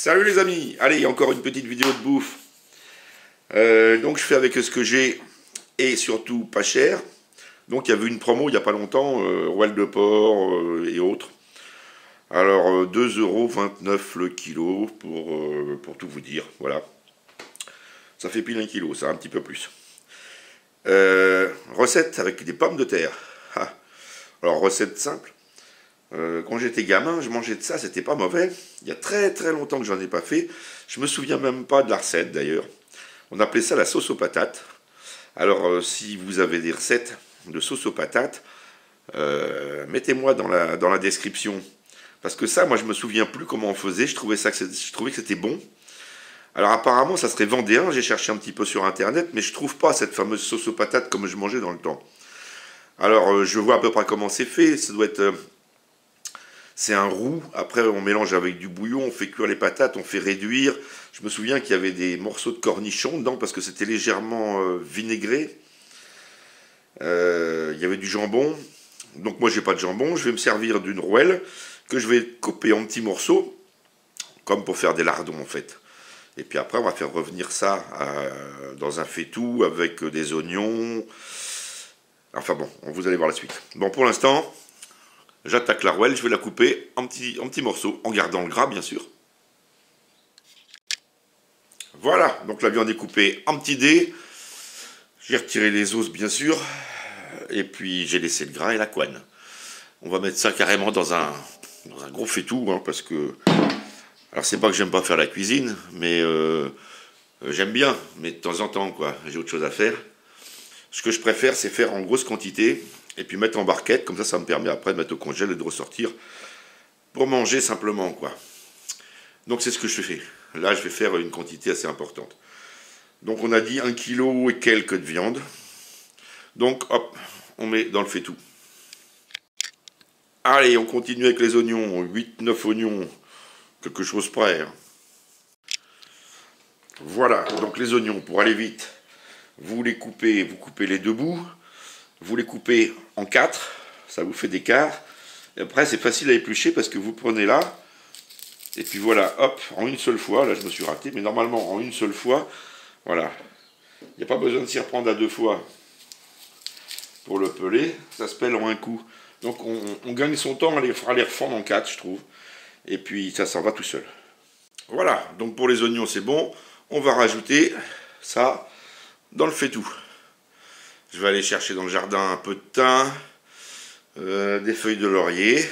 Salut les amis, allez, encore une petite vidéo de bouffe. Donc je fais avec ce que j'ai et surtout pas cher. Donc il y avait une promo il n'y a pas longtemps, Royal de porc et autres. Alors 2,29 € le kilo pour tout vous dire, voilà. Ça fait pile 1 kilo, ça, un petit peu plus. Recette avec des pommes de terre. Ah. Alors recette simple. Quand j'étais gamin, je mangeais de ça, c'était pas mauvais. Il y a très très longtemps que j'en ai pas fait. Je me souviens même pas de la recette d'ailleurs. On appelait ça la sauce aux patates. Alors si vous avez des recettes de sauce aux patates, mettez-moi dans la description. Parce que ça, moi je me souviens plus comment on faisait. Je trouvais que c'était bon. Alors apparemment ça serait vendéen. J'ai cherché un petit peu sur internet, mais je trouve pas cette fameuse sauce aux patates comme je mangeais dans le temps. Alors je vois à peu près comment c'est fait. Ça doit être... C'est un roux, après on mélange avec du bouillon, on fait cuire les patates, on fait réduire. Je me souviens qu'il y avait des morceaux de cornichons dedans parce que c'était légèrement vinaigré. Il y avait du jambon. Donc moi j'ai pas de jambon, je vais me servir d'une rouelle que je vais couper en petits morceaux, comme pour faire des lardons en fait. Et puis après on va faire revenir ça dans un faitout avec des oignons. Enfin bon, vous allez voir la suite. Bon pour l'instant... J'attaque la rouelle, je vais la couper en petits morceaux, en gardant le gras bien sûr. Voilà, donc la viande est coupée en petits dés. J'ai retiré les os bien sûr. Et puis j'ai laissé le gras et la couenne. On va mettre ça carrément dans un gros faitout, hein, parce que... Alors c'est pas que j'aime pas faire la cuisine, mais j'aime bien, mais de temps en temps quoi, j'ai autre chose à faire. Ce que je préfère c'est faire en grosse quantité. Et puis mettre en barquette, comme ça me permet après de mettre au congèle et de ressortir pour manger simplement, quoi. Donc c'est ce que je fais. Là, je vais faire une quantité assez importante. Donc on a dit 1 kg et quelques de viande. Donc hop, on met dans le faitout. Allez, on continue avec les oignons. 8-9 oignons, quelque chose près. Hein. Voilà, donc les oignons, pour aller vite, vous coupez les deux bouts. Vous les coupez en 4, ça vous fait des quarts. Et après, c'est facile à éplucher parce que vous prenez là, et puis voilà, hop, en une seule fois. Là, je me suis raté, mais normalement, en une seule fois, voilà. Il n'y a pas besoin de s'y reprendre à 2 fois pour le peler. Ça se pèle en un coup. Donc, on gagne son temps à les refondre en 4, je trouve. Et puis, ça s'en va tout seul. Voilà, donc pour les oignons, c'est bon. On va rajouter ça dans le faitout. Je vais aller chercher dans le jardin un peu de thym, des feuilles de laurier.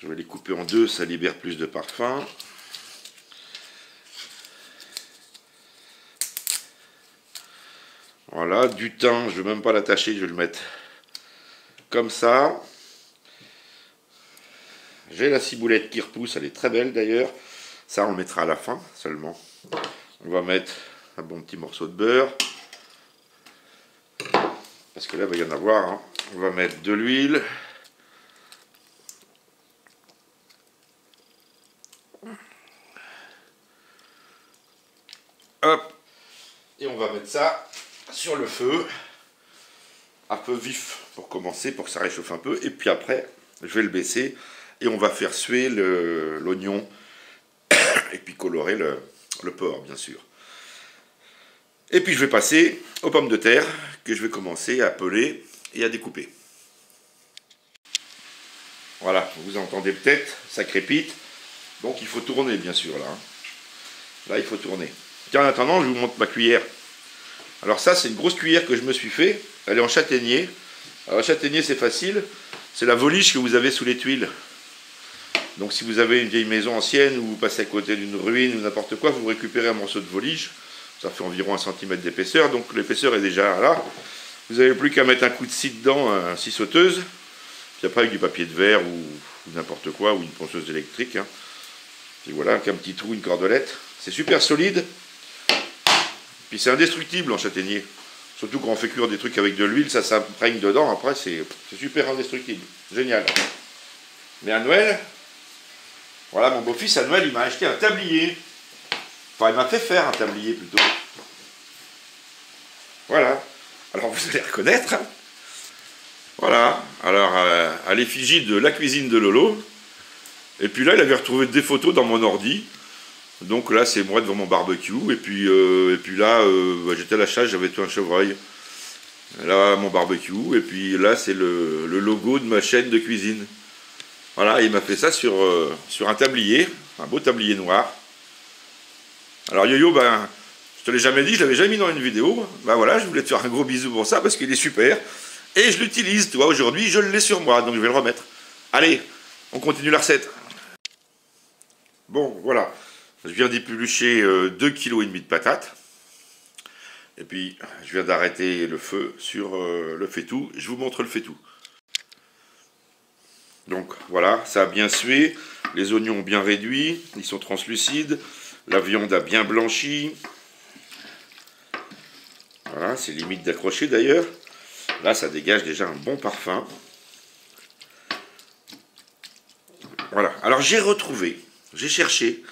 Je vais les couper en 2, ça libère plus de parfum. Voilà, du thym, je ne vais même pas l'attacher, je vais le mettre comme ça. J'ai la ciboulette qui repousse, elle est très belle d'ailleurs. Ça, on le mettra à la fin seulement. On va mettre un bon petit morceau de beurre. Parce que là, il va y en avoir. Hein. On va mettre de l'huile. Hop. Et on va mettre ça sur le feu. À feu vif pour commencer, pour que ça réchauffe un peu. Et puis après, je vais le baisser. Et on va faire suer l'oignon. Et puis colorer le porc, bien sûr. Et puis je vais passer aux pommes de terre que je vais commencer à peler et à découper. Voilà, vous entendez peut-être, ça crépite. Donc il faut tourner bien sûr là. Là il faut tourner. Tiens, en attendant, je vous montre ma cuillère. Alors ça c'est une grosse cuillère que je me suis fait. Elle est en châtaignier. Alors châtaignier c'est facile. C'est la voliche que vous avez sous les tuiles. Donc si vous avez une vieille maison ancienne ou vous passez à côté d'une ruine ou n'importe quoi, vous récupérez un morceau de voliche. Ça fait environ 1 cm d'épaisseur, donc l'épaisseur est déjà là. Vous n'avez plus qu'à mettre un coup de scie dedans, une scie sauteuse. Puis après avec du papier de verre ou n'importe quoi, ou une ponceuse électrique. Hein. Puis voilà, avec un petit trou, une cordelette. C'est super solide. Puis c'est indestructible en châtaignier. Surtout quand on fait cuire des trucs avec de l'huile, ça s'imprègne dedans. Après, c'est super indestructible. Génial. Mais à Noël, voilà, mon beau-fils à Noël, il m'a acheté un tablier. Enfin, il m'a fait faire un tablier plutôt. Voilà. Alors vous allez reconnaître. Hein. Voilà. Alors à l'effigie de la cuisine de Lolo. Et puis là, il avait retrouvé des photos dans mon ordi. Donc là, c'est moi devant mon barbecue. Et puis là, bah, j'étais à la chasse, j'avais tué un chevreuil. Là, mon barbecue. Et puis là, c'est le logo de ma chaîne de cuisine. Voilà, il m'a fait ça sur un tablier, un beau tablier noir. Alors Yo-Yo, ben, je te l'ai jamais dit, je l'avais jamais mis dans une vidéo. Ben voilà, je voulais te faire un gros bisou pour ça parce qu'il est super. Et je l'utilise, tu vois, aujourd'hui, je l'ai sur moi, donc je vais le remettre. Allez, on continue la recette. Bon, voilà, je viens d'éplucher 2,5 kg de patates. Et puis, je viens d'arrêter le feu sur le faitout. Je vous montre le faitout. Donc voilà, ça a bien sué, les oignons ont bien réduit, ils sont translucides, la viande a bien blanchi. Voilà, c'est limite d'accrocher d'ailleurs. Là, ça dégage déjà un bon parfum. Voilà, alors j'ai cherché,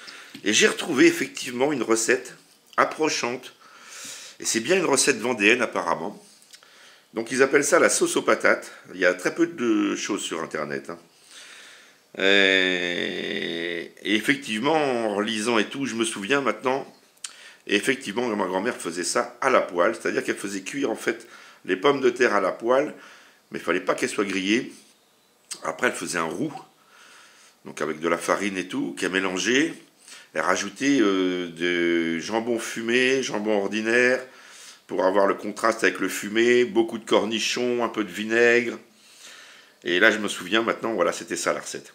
et j'ai retrouvé effectivement une recette approchante. Et c'est bien une recette vendéenne apparemment. Donc ils appellent ça la sauce aux patates. Il y a très peu de choses sur internet. Hein. Et effectivement, en lisant et tout, je me souviens maintenant. Et effectivement, ma grand-mère faisait ça à la poêle. C'est-à-dire qu'elle faisait cuire en fait les pommes de terre à la poêle. Mais il ne fallait pas qu'elles soient grillées. Après, elle faisait un roux. Donc avec de la farine et tout, qu'elle mélangeait. Elle rajoutait du jambon fumé, jambon ordinaire, pour avoir le contraste avec le fumé, beaucoup de cornichons, un peu de vinaigre. Et là, je me souviens maintenant, voilà, c'était ça la recette.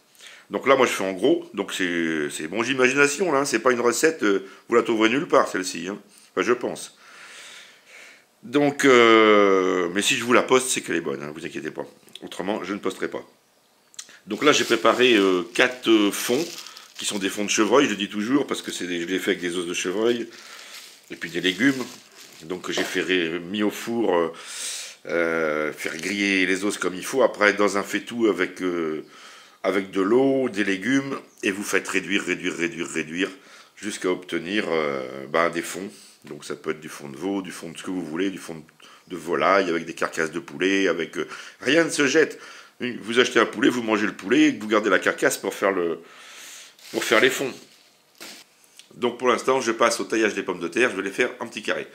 Donc là, moi, je fais en gros. Donc c'est bon, imagination, là. C'est pas une recette, vous la trouverez nulle part, celle-ci. Hein. Enfin, je pense. Donc, mais si je vous la poste, c'est qu'elle est bonne, hein, vous inquiétez pas. Autrement, je ne posterai pas. Donc là, j'ai préparé 4 fonds, qui sont des fonds de chevreuil, je le dis toujours, parce que je les fais avec des os de chevreuil, et puis des légumes. Donc j'ai mis au four, faire griller les os comme il faut, après dans un faitout avec de l'eau, des légumes, et vous faites réduire, jusqu'à obtenir des fonds. Donc ça peut être du fond de veau, du fond de ce que vous voulez, du fond de volaille, avec des carcasses de poulet, avec... rien ne se jette. Vous achetez un poulet, vous mangez le poulet, et vous gardez la carcasse pour faire les fonds. Donc pour l'instant, je passe au taillage des pommes de terre, je vais les faire en petits carrés.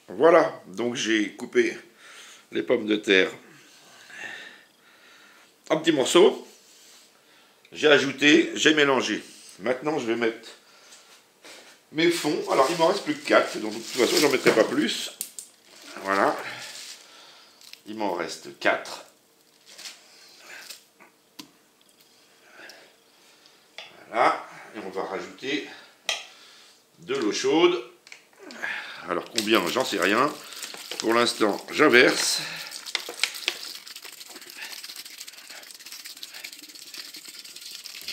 Voilà, donc j'ai coupé les pommes de terre en petits morceaux. J'ai ajouté, j'ai mélangé. Maintenant, je vais mettre mes fonds. Alors, il m'en reste plus que 4, donc de toute façon, j'en mettrai pas plus. Voilà. Il m'en reste 4. Voilà. Et on va rajouter de l'eau chaude. Alors combien, j'en sais rien. Pour l'instant, j'inverse.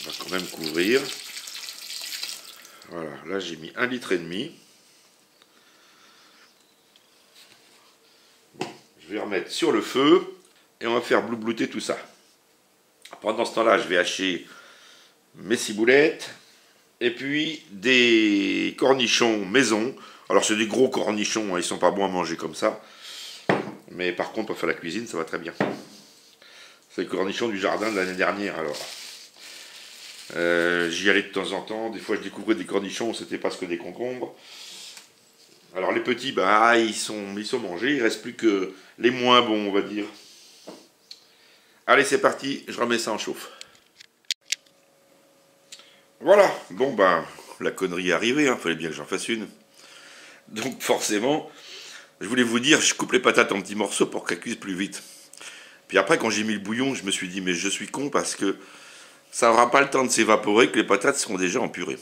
On va quand même couvrir. Voilà, là j'ai mis 1,5 litre. Bon, je vais remettre sur le feu et on va faire bloublouter tout ça. Pendant ce temps-là, je vais hacher mes ciboulettes et puis des cornichons maison. Alors c'est des gros cornichons, hein, ils sont pas bons à manger comme ça. Mais par contre pour faire la cuisine ça va très bien. C'est les cornichons du jardin de l'année dernière alors. J'y allais de temps en temps, des fois je découvrais des cornichons, c'était pas ce que des concombres. Alors les petits, ils sont mangés, il reste plus que les moins bons on va dire. Allez c'est parti, je remets ça en chauffe. Voilà, bon la connerie est arrivée, fallait bien que j'en fasse une. Donc forcément, je voulais vous dire, je coupe les patates en petits morceaux pour qu'elles cuisent plus vite. Puis après, quand j'ai mis le bouillon, je me suis dit, mais je suis con parce que ça n'aura pas le temps de s'évaporer que les patates seront déjà en purée.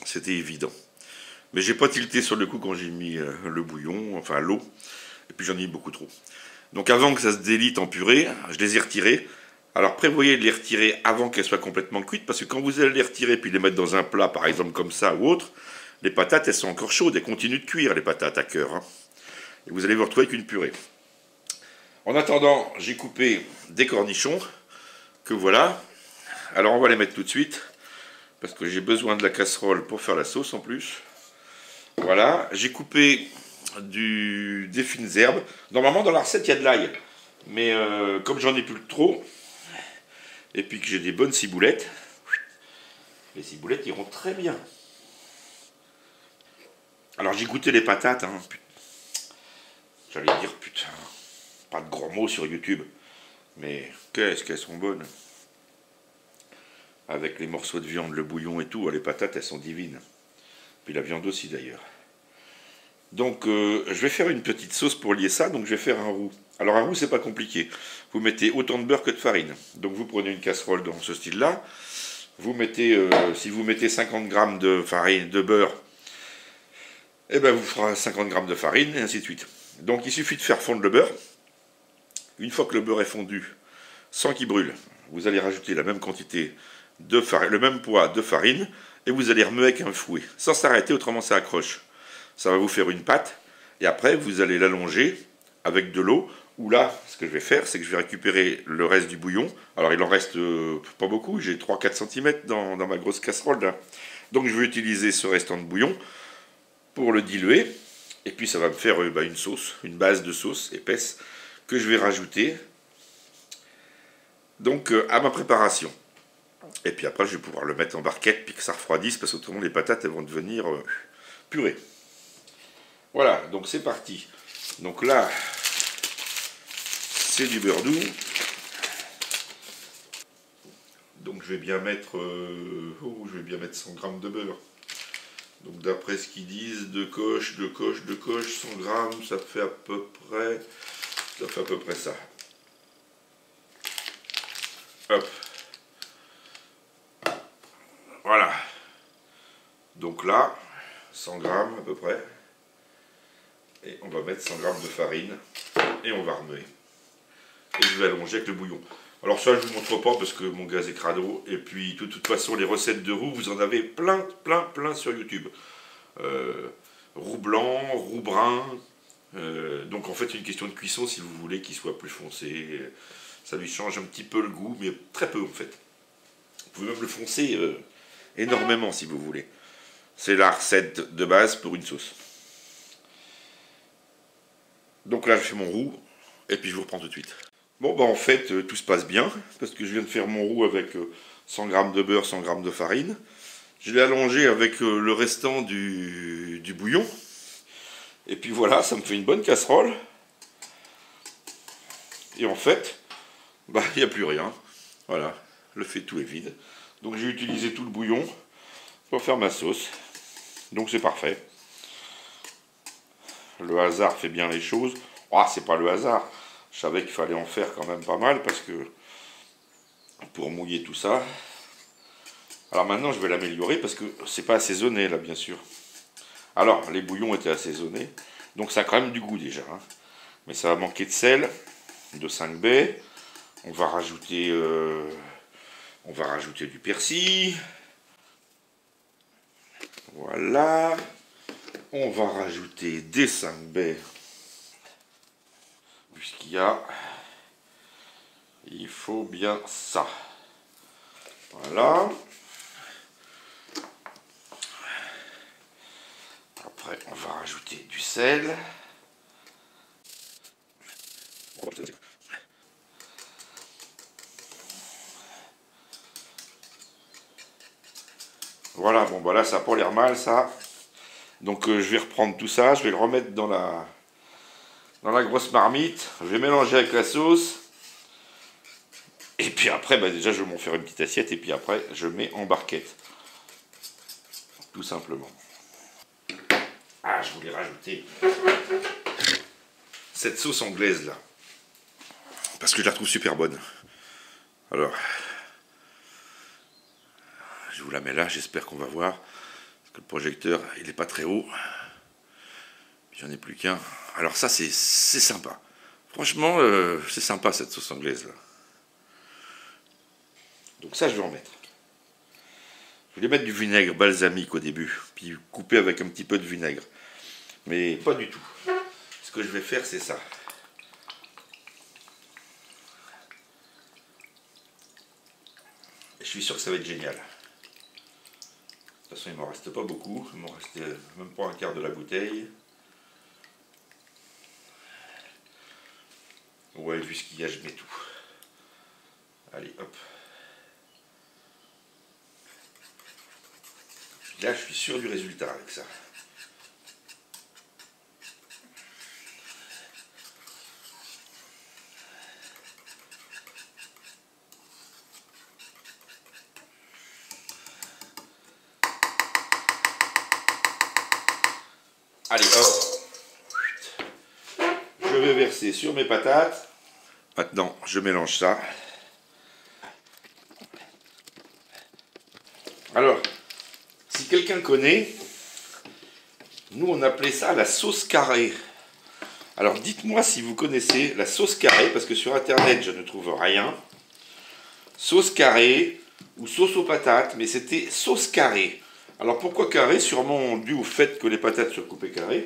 C'était évident. Mais j'ai pas tilté sur le coup quand j'ai mis le bouillon, enfin l'eau, et puis j'en ai mis beaucoup trop. Donc avant que ça se délite en purée, je les ai retirées. Alors prévoyez de les retirer avant qu'elles soient complètement cuites, parce que quand vous allez les retirer puis les mettre dans un plat, par exemple comme ça ou autre, les patates, elles sont encore chaudes, elles continuent de cuire, les patates à cœur. Hein. Et vous allez vous retrouver avec une purée. En attendant, j'ai coupé des cornichons, que voilà. Alors on va les mettre tout de suite, parce que j'ai besoin de la casserole pour faire la sauce en plus. Voilà, j'ai coupé des fines herbes. Normalement dans la recette il y a de l'ail, mais comme j'en ai plus trop, et puis que j'ai des bonnes ciboulettes, Les ciboulettes iront très bien. Alors j'ai goûté les patates, hein. J'allais dire putain, pas de gros mots sur YouTube, mais qu'est-ce qu'elles sont bonnes. Avec les morceaux de viande, le bouillon et tout, les patates elles sont divines. Puis la viande aussi d'ailleurs. Donc je vais faire une petite sauce pour lier ça, donc je vais faire un roux. Alors un roux c'est pas compliqué. Vous mettez autant de beurre que de farine. Donc vous prenez une casserole dans ce style-là. Vous mettez, si vous mettez 50 grammes de farine, de beurre, et ben vous ferez 50 grammes de farine et ainsi de suite. Donc il suffit de faire fondre le beurre. Une fois que le beurre est fondu, sans qu'il brûle, vous allez rajouter la même quantité de farine, le même poids de farine, et vous allez remuer avec un fouet, sans s'arrêter, autrement ça accroche. Ça va vous faire une pâte, et après vous allez l'allonger avec de l'eau, ou là, ce que je vais faire, c'est que je vais récupérer le reste du bouillon. Alors il en reste pas beaucoup, j'ai 3-4 cm dans ma grosse casserole là. Donc je vais utiliser ce restant de bouillon pour le diluer, et puis ça va me faire une sauce, une base de sauce épaisse, que je vais rajouter donc à ma préparation. Et puis après je vais pouvoir le mettre en barquette, puis que ça refroidisse, parce qu'autrement les patates elles vont devenir purées. Voilà, donc c'est parti. Donc là, c'est du beurre doux. Donc je vais bien mettre, je vais bien mettre 100 grammes de beurre. Donc d'après ce qu'ils disent, de coche, 100 grammes, ça fait à peu près ça. Hop. Voilà. Donc là, 100 grammes à peu près. Et on va mettre 100 grammes de farine. Et on va remuer. Et je vais allonger avec le bouillon. Alors ça, je ne vous montre pas parce que mon gaz est crado. Et puis, de toute façon, les recettes de roux, vous en avez plein sur YouTube. Roux blanc, roux brun. Donc en fait, c'est une question de cuisson si vous voulez qu'il soit plus foncé. Ça lui change un petit peu le goût, mais très peu en fait. Vous pouvez même le foncer énormément si vous voulez. C'est la recette de base pour une sauce. Donc là, je fais mon roux. Et puis je vous reprends tout de suite. Bon, bah en fait, tout se passe bien, parce que je viens de faire mon roux avec 100 g de beurre, 100 g de farine. Je l'ai allongé avec le restant du bouillon. Et puis voilà, ça me fait une bonne casserole. Et en fait, bah il n'y a plus rien. Voilà, le fait-tout est vide. Donc j'ai utilisé tout le bouillon pour faire ma sauce. Donc c'est parfait. Le hasard fait bien les choses. Ah, c'est pas le hasard. Je savais qu'il fallait en faire quand même pas mal parce que pour mouiller tout ça. Alors maintenant je vais l'améliorer parce que c'est pas assaisonné là bien sûr. Alors les bouillons étaient assaisonnés, donc ça a quand même du goût déjà. Hein. Mais ça va manquer de sel, de 5 baies. On va rajouter du persil. Voilà. On va rajouter des 5 baies. Il faut bien ça. Voilà. Après, on va rajouter du sel. Voilà, bon bah là ça n'a pas l'air mal ça. Donc je vais reprendre tout ça, je vais le remettre dans la grosse marmite. Je vais mélanger avec la sauce. Et puis après, bah déjà, je vais m'en faire une petite assiette. Et puis après, je mets en barquette. Tout simplement. Ah, je voulais rajouter cette sauce anglaise là. Parce que je la trouve super bonne. Alors, je vous la mets là. J'espère qu'on va voir. Parce que le projecteur, il n'est pas très haut. J'en ai plus qu'un. Alors ça, c'est sympa. Franchement, c'est sympa cette sauce anglaise là. Donc ça, je vais en mettre. Je voulais mettre du vinaigre balsamique au début, puis couper avec un petit peu de vinaigre. Mais pas du tout. Ce que je vais faire, c'est ça. Et je suis sûr que ça va être génial. De toute façon, il ne m'en reste pas beaucoup. Il m'en reste même pas un quart de la bouteille. Ouais, vu ce qu'il y a, je mets tout. Allez, hop. Là, je suis sûr du résultat avec ça. Allez, hop. Je vais verser sur mes patates. Maintenant, je mélange ça. Alors, si quelqu'un connaît, nous on appelait ça la sauce carrée. Alors dites-moi si vous connaissez la sauce carrée, parce que sur internet je ne trouve rien. Sauce carrée ou sauce aux patates, mais c'était sauce carrée. Alors pourquoi carré? Sûrement dû au fait que les patates soient coupées carrées.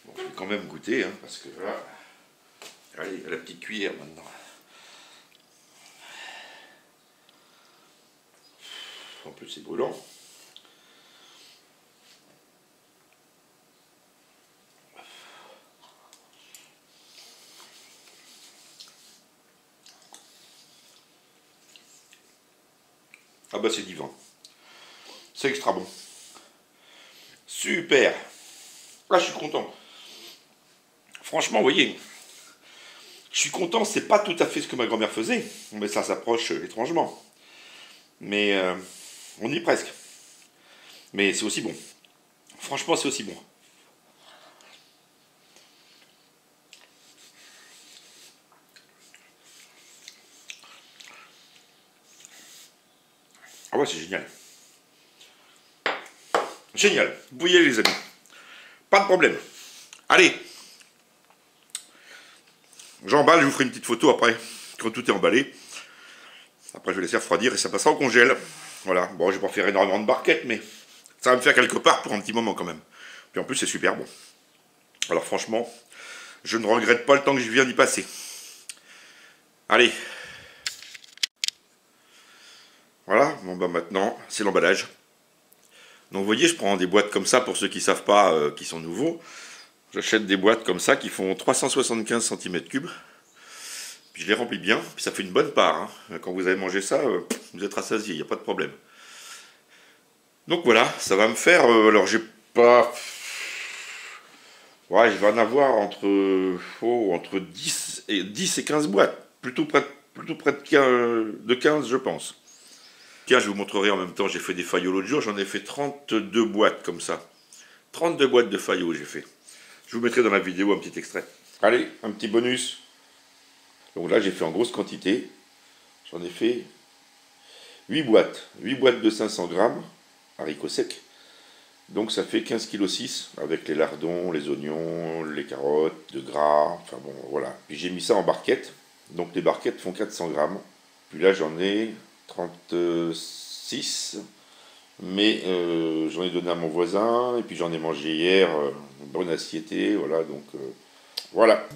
Bon, je vais quand même goûter, hein, parce que voilà. Allez, à la petite cuillère maintenant. En plus c'est brûlant. Ah bah c'est divin. C'est extra bon. Super. Là je suis content. Franchement, vous voyez, je suis content, c'est pas tout à fait ce que ma grand-mère faisait, mais ça s'approche étrangement. Mais on y est presque. Mais c'est aussi bon. Franchement, c'est aussi bon. Ah ouais, c'est génial. Génial. Vous voyez les amis. Pas de problème. Allez. J'emballe, je vous ferai une petite photo après, quand tout est emballé. Après, je vais laisser refroidir et ça passera au congèle. Voilà. Bon, je vais pas faire énormément de barquettes, mais ça va me faire quelque part pour un petit moment quand même. Puis en plus, c'est super bon. Alors franchement, je ne regrette pas le temps que je viens d'y passer. Allez. Voilà. Bon, bah maintenant, c'est l'emballage. Donc vous voyez, je prends des boîtes comme ça pour ceux qui ne savent pas, qui sont nouveaux. J'achète des boîtes comme ça qui font 375 cm3. Puis je les remplis bien, puis ça fait une bonne part. Hein. Quand vous avez mangé ça, vous êtes rassasié, il n'y a pas de problème. Donc voilà, ça va me faire... alors j'ai pas... Ouais, je vais en avoir entre 10 et 15 boîtes. Plutôt près de 15, je pense. Tiens, je vous montrerai en même temps, j'ai fait des faillots l'autre jour, j'en ai fait 32 boîtes comme ça. 32 boîtes de faillots j'ai fait. Je vous mettrai dans la vidéo un petit extrait. Allez, un petit bonus. Donc là, j'ai fait en grosse quantité. J'en ai fait 8 boîtes. 8 boîtes de 500 grammes, haricots secs. Donc ça fait 15,6 kg avec les lardons, les oignons, les carottes, le gras. Enfin bon, voilà. Puis j'ai mis ça en barquette. Donc les barquettes font 400 grammes. Puis là, j'en ai 36. Mais j'en ai donné à mon voisin. Et puis j'en ai mangé hier. Bonne assiété. Voilà, donc voilà.